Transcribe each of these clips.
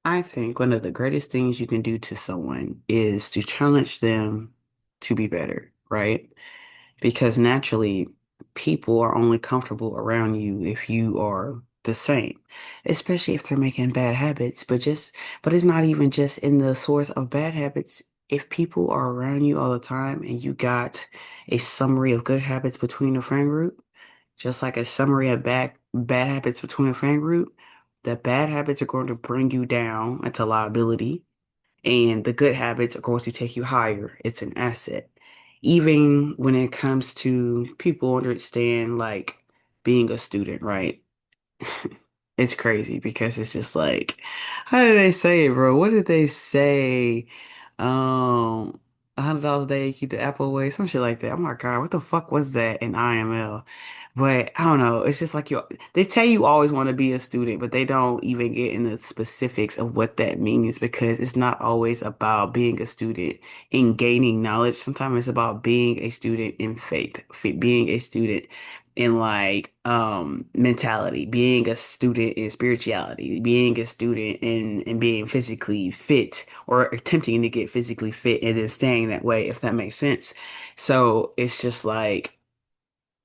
I think one of the greatest things you can do to someone is to challenge them to be better, right? Because naturally, people are only comfortable around you if you are the same, especially if they're making bad habits. But it's not even just in the source of bad habits. If people are around you all the time and you got a summary of good habits between a friend group, just like a summary of bad habits between a friend group, the bad habits are going to bring you down into liability, and the good habits are going to take you higher. It's an asset. Even when it comes to people understand like being a student, right? It's crazy because it's just like, how did they say it, bro? What did they say? Um, $100 a day, keep the apple away, some shit like that. Oh my God, what the fuck was that in IML? But I don't know. It's just like they tell you always want to be a student, but they don't even get in the specifics of what that means because it's not always about being a student and gaining knowledge. Sometimes it's about being a student in faith, being a student in like mentality, being a student in spirituality, being a student in being physically fit or attempting to get physically fit and then staying that way, if that makes sense. So it's just like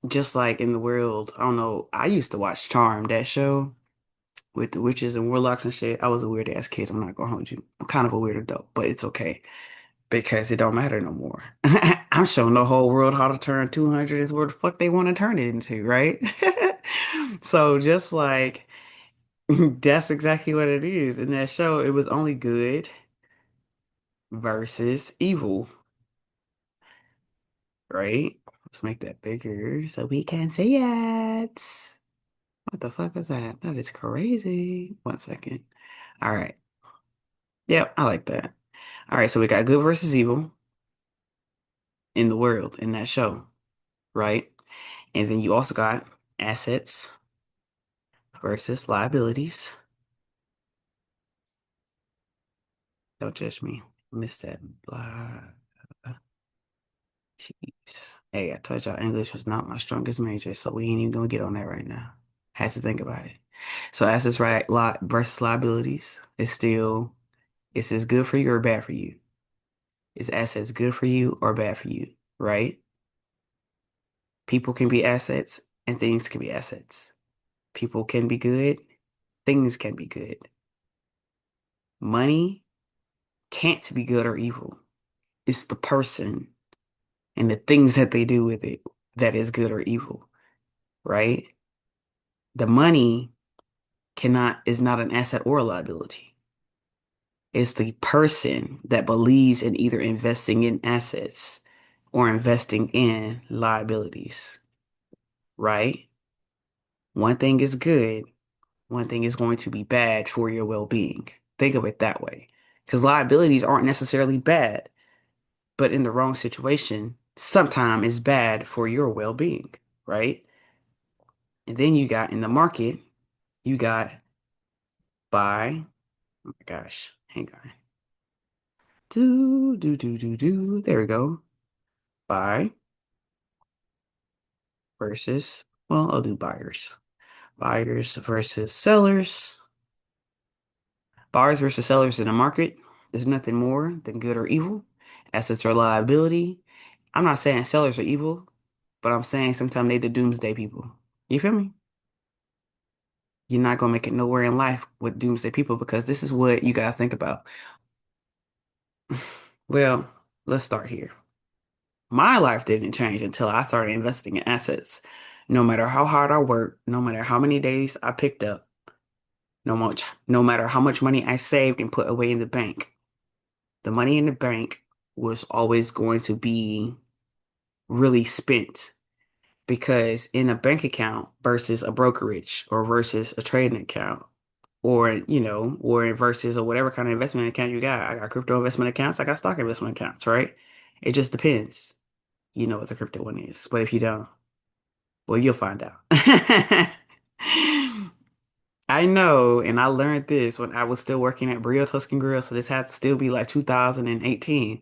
in the world, I don't know, I used to watch Charm, that show with the witches and warlocks and shit. I was a weird ass kid, I'm not gonna hold you. I'm kind of a weird adult, but it's okay because it don't matter no more. I'm showing the whole world how to turn 200 into where the fuck they want to turn it into, right? So just like that's exactly what it is. In that show, it was only good versus evil, right? Let's make that bigger so we can see it. What the fuck is that? That is crazy. 1 second. All right. Yep, I like that. All right, so we got good versus evil in the world in that show, right? And then you also got assets versus liabilities. Don't judge me. Miss that. Liabilities. Hey, I told y'all English was not my strongest major, so we ain't even gonna get on that right now. Had to think about it. So assets right lot versus liabilities is still, is this good for you or bad for you? Is assets good for you or bad for you? Right? People can be assets and things can be assets. People can be good, things can be good. Money can't be good or evil. It's the person and the things that they do with it that is good or evil, right? The money cannot is not an asset or a liability. It's the person that believes in either investing in assets or investing in liabilities, right? One thing is good, one thing is going to be bad for your well-being. Think of it that way. Because liabilities aren't necessarily bad, but in the wrong situation, sometimes it's bad for your well-being, right? And then you got in the market, you got buy. Oh my gosh, hang on. Do. There we go. Buy versus, well, I'll do buyers. Buyers versus sellers. Buyers versus sellers in the market. There's nothing more than good or evil. Assets or liability. I'm not saying sellers are evil, but I'm saying sometimes they the doomsday people. You feel me? You're not gonna make it nowhere in life with doomsday people because this is what you gotta think about. Well, let's start here. My life didn't change until I started investing in assets. No matter how hard I worked, no matter how many days I picked up, no matter how much money I saved and put away in the bank, the money in the bank was always going to be really spent because in a bank account versus a brokerage or versus a trading account or or versus or whatever kind of investment account you got. I got crypto investment accounts, I got stock investment accounts, right? It just depends. You know what the crypto one is. But if you don't, well, you'll find out. I know, and I learned this when I was still working at Brio Tuscan Grill, so this had to still be like 2018.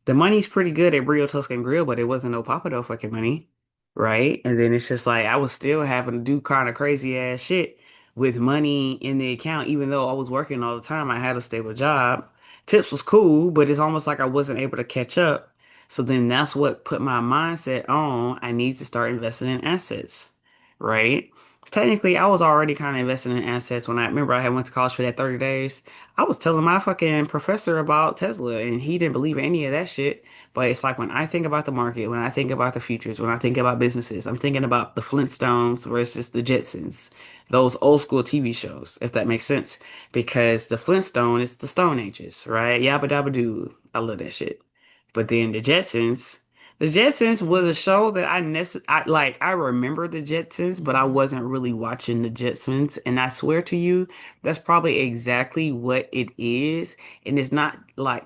The money's pretty good at Brio Tuscan Grill, but it wasn't no Papado fucking money, right? And then it's just like I was still having to do kind of crazy ass shit. with money in the account, even though I was working all the time. I had a stable job. Tips was cool, but it's almost like I wasn't able to catch up. So then that's what put my mindset on. I need to start investing in assets, right? Technically, I was already kind of investing in assets when I remember I had went to college for that 30 days. I was telling my fucking professor about Tesla and he didn't believe any of that shit. But it's like when I think about the market, when I think about the futures, when I think about businesses, I'm thinking about the Flintstones versus the Jetsons, those old school TV shows, if that makes sense. Because the Flintstone is the Stone Ages, right? Yabba dabba doo. I love that shit. But then the Jetsons was a show that I like. I remember the Jetsons, but I wasn't really watching the Jetsons. And I swear to you, that's probably exactly what it is. And it's not like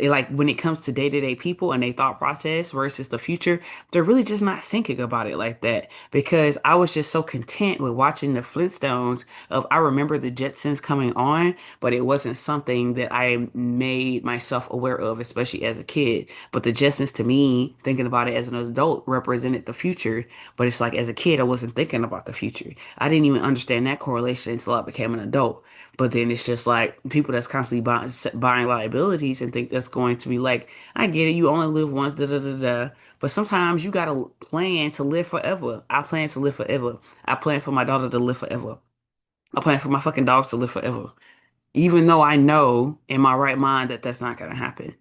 like when it comes to day-to-day people and their thought process versus the future, they're really just not thinking about it like that. Because I was just so content with watching the Flintstones of I remember the Jetsons coming on, but it wasn't something that I made myself aware of, especially as a kid. But the Jetsons to me, thinking about it as an adult, represented the future. But it's like as a kid, I wasn't thinking about the future. I didn't even understand that correlation until I became an adult. But then it's just like people that's constantly buying liabilities and think that's going to be like, I get it, you only live once, da da da da. But sometimes you gotta plan to live forever. I plan to live forever. I plan for my daughter to live forever. I plan for my fucking dogs to live forever. Even though I know in my right mind that that's not gonna happen.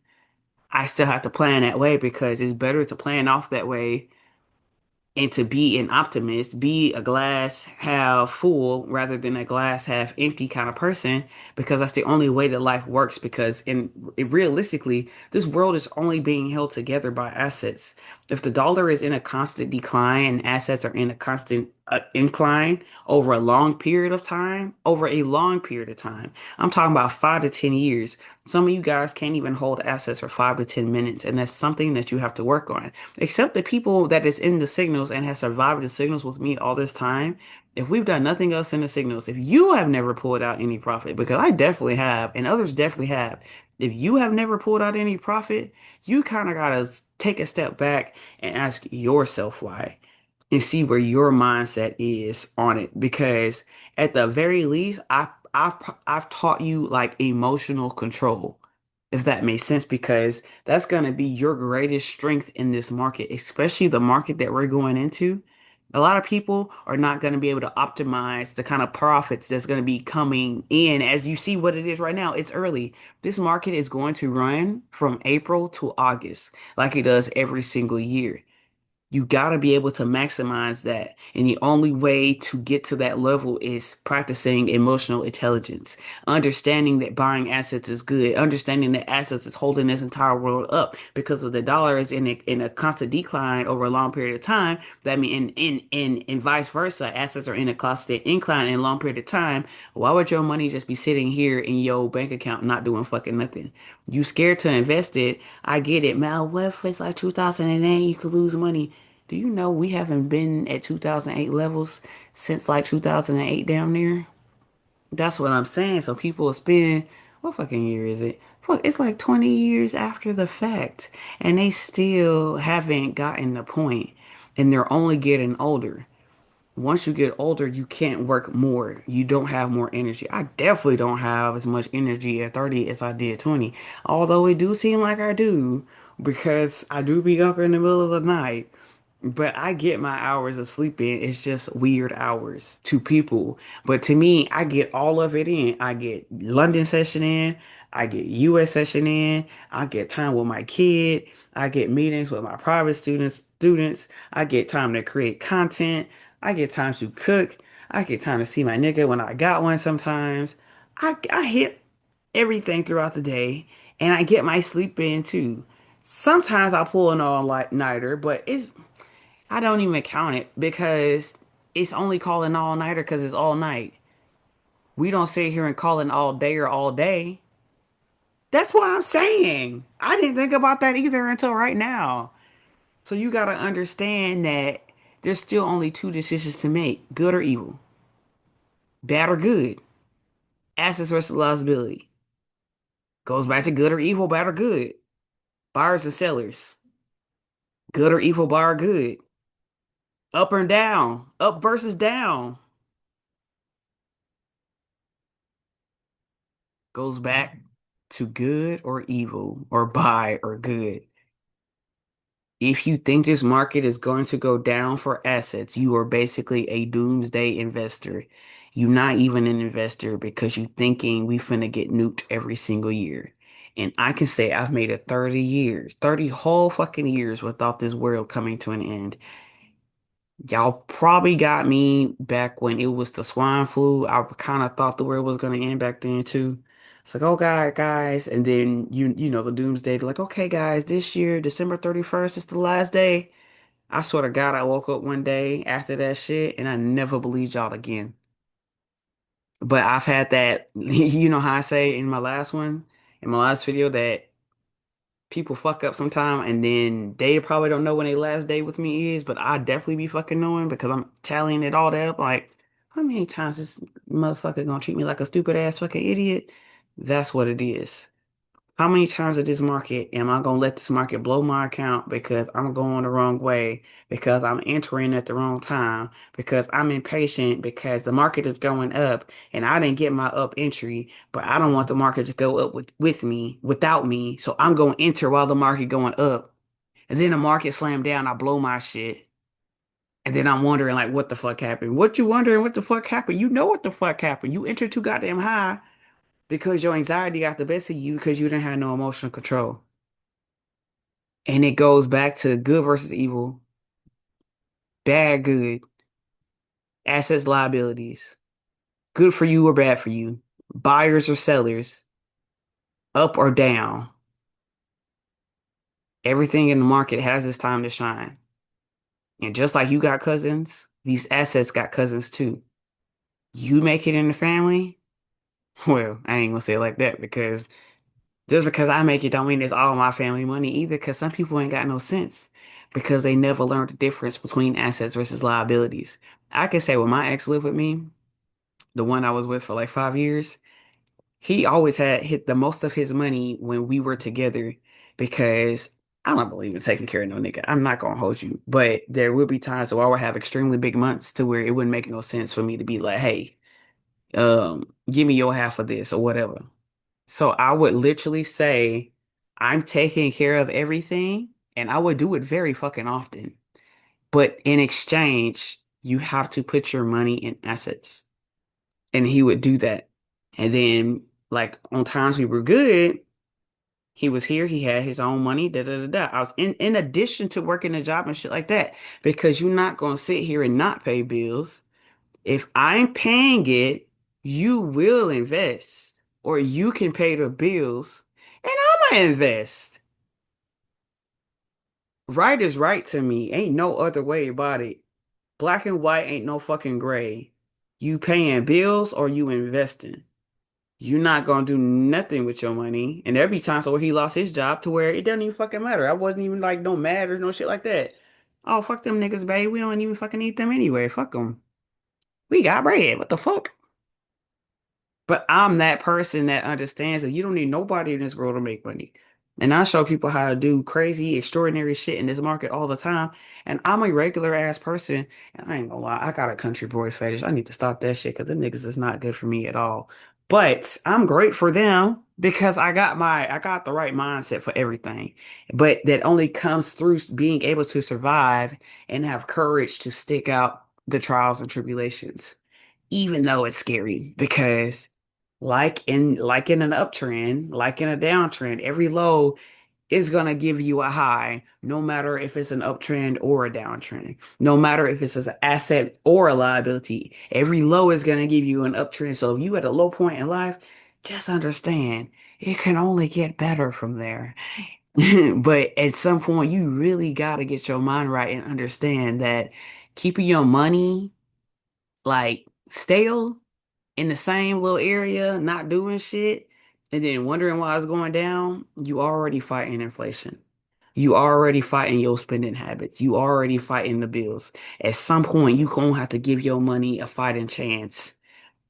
I still have to plan that way because it's better to plan off that way and to be an optimist, be a glass half full rather than a glass half empty kind of person, because that's the only way that life works. Because realistically, this world is only being held together by assets. If the dollar is in a constant decline and assets are in a constant incline over a long period of time, I'm talking about 5 to 10 years. Some of you guys can't even hold assets for 5 to 10 minutes, and that's something that you have to work on. Except the people that is in the signals and has survived the signals with me all this time. If we've done nothing else in the signals, if you have never pulled out any profit, because I definitely have, and others definitely have, if you have never pulled out any profit, you kind of gotta take a step back and ask yourself why and see where your mindset is on it. Because at the very least, I've I've taught you like emotional control, if that makes sense, because that's gonna be your greatest strength in this market, especially the market that we're going into. A lot of people are not going to be able to optimize the kind of profits that's going to be coming in. As you see what it is right now, it's early. This market is going to run from April to August, like it does every single year. You got to be able to maximize that. And the only way to get to that level is practicing emotional intelligence, understanding that buying assets is good, understanding that assets is holding this entire world up because of the dollar is in a constant decline over a long period of time. That mean in vice versa, assets are in a constant incline in a long period of time. Why would your money just be sitting here in your bank account not doing fucking nothing? You scared to invest it. I get it, man. What if it's like 2008, you could lose money? Do you know we haven't been at 2008 levels since like 2008 down there? That's what I'm saying. So people spend, what fucking year is it? Fuck, it's like 20 years after the fact, and they still haven't gotten the point, and they're only getting older. Once you get older, you can't work more. You don't have more energy. I definitely don't have as much energy at 30 as I did 20. Although it do seem like I do, because I do be up in the middle of the night. But I get my hours of sleep in. It's just weird hours to people. But to me, I get all of it in. I get London session in. I get US session in. I get time with my kid. I get meetings with my private students. I get time to create content. I get time to cook. I get time to see my nigga when I got one sometimes. I hit everything throughout the day and I get my sleep in too. Sometimes I pull an all-nighter, but I don't even count it because it's only called an all-nighter because it's all night. We don't sit here and call it all day or all day. That's what I'm saying. I didn't think about that either until right now. So you got to understand that there's still only two decisions to make, good or evil, bad or good, assets versus liability. Goes back to good or evil, bad or good, buyers and sellers, good or evil, buy or good, up or down, up versus down. goes back to good or evil or buy or good. If you think this market is going to go down for assets, you are basically a doomsday investor. You're not even an investor because you thinking we finna get nuked every single year. And I can say I've made it 30 years, 30 whole fucking years without this world coming to an end. Y'all probably got me back when it was the swine flu. I kind of thought the world was going to end back then too. It's like, oh God, guys, and then you know the doomsday, like, okay, guys, this year, December 31st is the last day. I swear to God, I woke up one day after that shit, and I never believed y'all again. But I've had that, you know how I say in my last one, in my last video, that people fuck up sometime and then they probably don't know when their last day with me is, but I definitely be fucking knowing because I'm tallying it all that up. Like, how many times this motherfucker gonna treat me like a stupid ass fucking idiot? That's what it is. How many times in this market am I gonna let this market blow my account because I'm going the wrong way, because I'm entering at the wrong time, because I'm impatient, because the market is going up and I didn't get my up entry, but I don't want the market to go up with me, without me, so I'm gonna enter while the market going up. And then the market slammed down, I blow my shit. And then I'm wondering like what the fuck happened? What you wondering what the fuck happened? You know what the fuck happened. You entered too goddamn high because your anxiety got the best of you because you didn't have no emotional control. And it goes back to good versus evil, bad, good, assets, liabilities, good for you or bad for you, buyers or sellers, up or down. Everything in the market has its time to shine. And just like you got cousins, these assets got cousins too. You make it in the family? Well, I ain't gonna say it like that because just because I make it don't mean it's all my family money either, because some people ain't got no sense because they never learned the difference between assets versus liabilities. I can say when my ex lived with me, the one I was with for like 5 years, he always had hit the most of his money when we were together because I don't believe in taking care of no nigga. I'm not gonna hold you, but there will be times where I would have extremely big months to where it wouldn't make no sense for me to be like, hey, give me your half of this or whatever. So I would literally say, I'm taking care of everything, and I would do it very fucking often. But in exchange, you have to put your money in assets. And he would do that. And then, like, on times we were good, he was here, he had his own money, da da da da. I was in addition to working a job and shit like that, because you're not gonna sit here and not pay bills. If I'm paying it, you will invest, or you can pay the bills, and I'm gonna invest. Right is right to me. Ain't no other way about it. Black and white ain't no fucking gray. You paying bills or you investing. You're not gonna do nothing with your money. And there be times where he lost his job to where it doesn't even fucking matter. I wasn't even like no mad or no shit like that. Oh, fuck them niggas, babe. We don't even fucking need them anyway. Fuck them. We got bread. What the fuck? But I'm that person that understands that you don't need nobody in this world to make money. And I show people how to do crazy, extraordinary shit in this market all the time. And I'm a regular ass person. And I ain't gonna lie, I got a country boy fetish. I need to stop that shit because them niggas is not good for me at all. But I'm great for them because I got the right mindset for everything. But that only comes through being able to survive and have courage to stick out the trials and tribulations, even though it's scary because like in an uptrend, like in a downtrend, every low is gonna give you a high, no matter if it's an uptrend or a downtrend, no matter if it's an asset or a liability. Every low is gonna give you an uptrend. So if you at a low point in life, just understand it can only get better from there. But at some point, you really gotta get your mind right and understand that keeping your money like stale in the same little area, not doing shit, and then wondering why it's going down, you already fighting inflation. You already fighting your spending habits. You already fighting the bills. At some point, you gonna have to give your money a fighting chance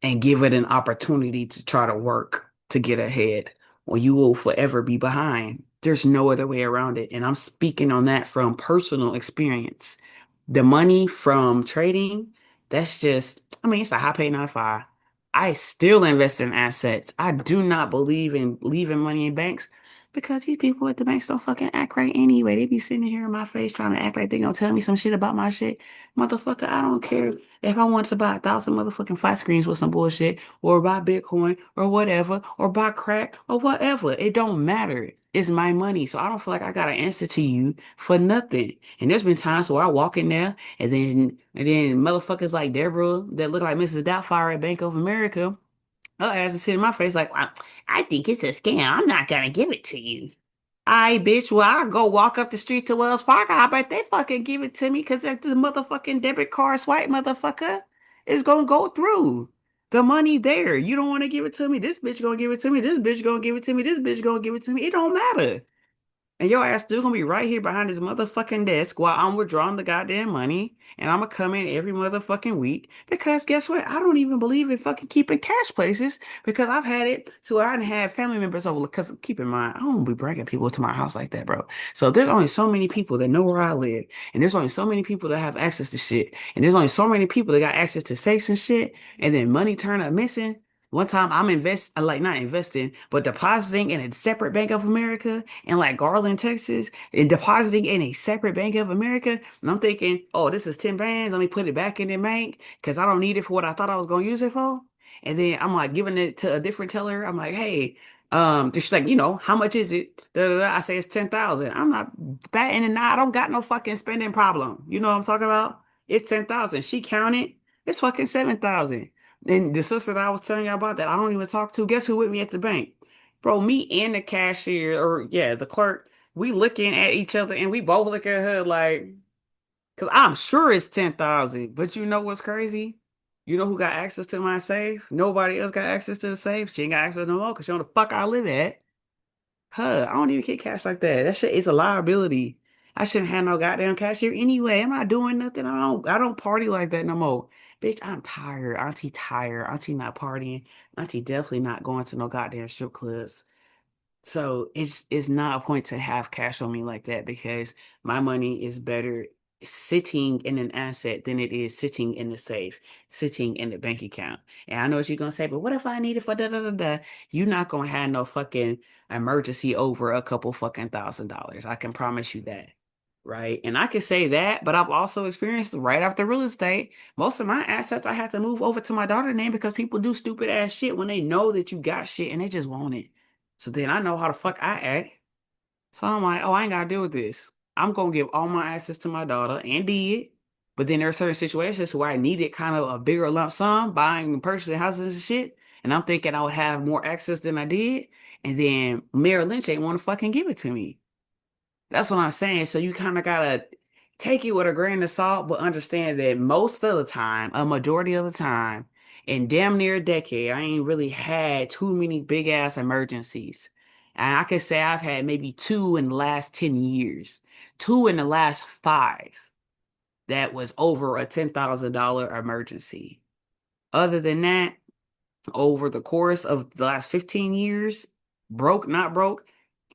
and give it an opportunity to try to work to get ahead, or you will forever be behind. There's no other way around it. And I'm speaking on that from personal experience. The money from trading, that's just, I mean, it's a high pay 9 to 5. I still invest in assets. I do not believe in leaving money in banks because these people at the banks don't fucking act right anyway. They be sitting here in my face trying to act like they gonna tell me some shit about my shit. Motherfucker, I don't care if I want to buy 1,000 motherfucking flat screens with some bullshit or buy Bitcoin or whatever or buy crack or whatever. It don't matter. It's my money. So I don't feel like I gotta answer to you for nothing. And there's been times where I walk in there and then motherfuckers like Deborah that look like Mrs. Doubtfire at Bank of America, her ass is sitting in my face like, I think it's a scam. I'm not gonna give it to you. I bitch, well, I go walk up the street to Wells Fargo. I bet they fucking give it to me because the motherfucking debit card swipe motherfucker is gonna go through. The money there. You don't want to give it to me. This bitch gonna give it to me. This bitch gonna give it to me. This bitch gonna give it to me. It don't matter. And your ass still gonna be right here behind this motherfucking desk while I'm withdrawing the goddamn money. And I'm gonna come in every motherfucking week. Because guess what? I don't even believe in fucking keeping cash places because I've had it so I didn't have family members over. Because keep in mind, I don't be bringing people to my house like that, bro. So there's only so many people that know where I live. And there's only so many people that have access to shit. And there's only so many people that got access to safes and shit. And then money turn up missing. One time I'm like not investing, but depositing in a separate Bank of America in like Garland, Texas, and depositing in a separate Bank of America. And I'm thinking, oh, this is 10 bands. Let me put it back in the bank because I don't need it for what I thought I was going to use it for. And then I'm like giving it to a different teller. I'm like, hey, just like, how much is it? Da, da, da. I say it's 10,000. I'm not batting an eye. I don't got no fucking spending problem. You know what I'm talking about? It's 10,000. She counted. It's fucking 7,000. And the sister that I was telling you about that I don't even talk to, guess who with me at the bank? Bro, me and the cashier, or yeah, the clerk, we looking at each other and we both look at her like, because I'm sure it's 10,000. But you know what's crazy? You know who got access to my safe? Nobody else got access to the safe. She ain't got access no more because she know the fuck I live at. Huh, I don't even get cash like that. That shit is a liability. I shouldn't have no goddamn cashier anyway. I'm not doing nothing. I don't party like that no more. Bitch, I'm tired. Auntie tired. Auntie not partying. Auntie definitely not going to no goddamn strip clubs. So it's not a point to have cash on me like that because my money is better sitting in an asset than it is sitting in the safe, sitting in the bank account. And I know what you're gonna say, but what if I need it for da da da da? You're not gonna have no fucking emergency over a couple fucking $1,000s. I can promise you that. Right. And I can say that, but I've also experienced right after real estate. Most of my assets I have to move over to my daughter's name because people do stupid ass shit when they know that you got shit and they just want it. So then I know how the fuck I act. So I'm like, oh, I ain't gotta deal with this. I'm gonna give all my assets to my daughter and did. But then there are certain situations where I needed kind of a bigger lump sum, buying and purchasing houses and shit. And I'm thinking I would have more access than I did. And then Merrill Lynch ain't want to fucking give it to me. That's what I'm saying. So you kind of gotta take it with a grain of salt, but understand that most of the time, a majority of the time, in damn near a decade, I ain't really had too many big ass emergencies. And I could say I've had maybe two in the last 10 years, two in the last five that was over a $10,000 emergency. Other than that, over the course of the last 15 years, broke, not broke,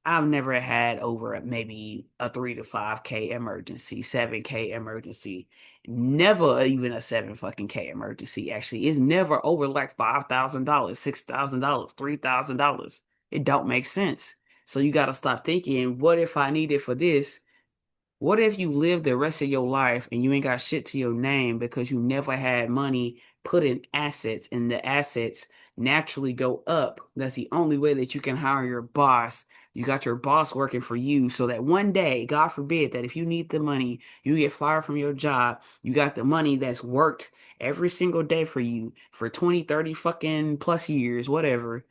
I've never had over maybe a 3 to 5K emergency, 7K emergency, never even a 7 fucking K emergency. Actually, it's never over like $5,000, $6,000, $3,000. It don't make sense. So you got to stop thinking, what if I need it for this? What if you live the rest of your life and you ain't got shit to your name because you never had money put in assets and the assets naturally go up? That's the only way that you can hire your boss. You got your boss working for you so that one day, God forbid, that if you need the money, you get fired from your job, you got the money that's worked every single day for you for 20, 30 fucking plus years, whatever,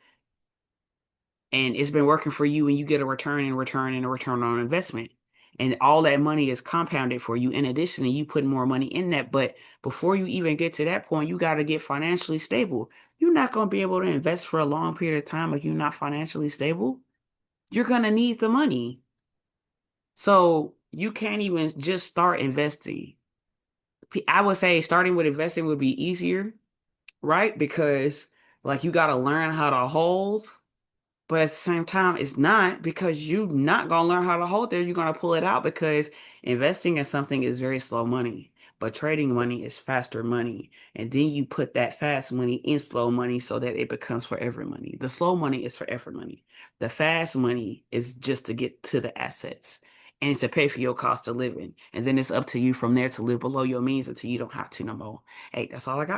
and it's been working for you and you get a return and return and a return on investment. And all that money is compounded for you. In addition to you putting more money in that. But before you even get to that point, you got to get financially stable. You're not going to be able to invest for a long period of time if you're not financially stable. You're going to need the money. So you can't even just start investing. I would say starting with investing would be easier, right? Because like you got to learn how to hold. But at the same time, it's not because you're not gonna learn how to hold there. You're gonna pull it out because investing in something is very slow money. But trading money is faster money. And then you put that fast money in slow money so that it becomes forever money. The slow money is forever money. The fast money is just to get to the assets and to pay for your cost of living. And then it's up to you from there to live below your means until you don't have to no more. Hey, that's all I got.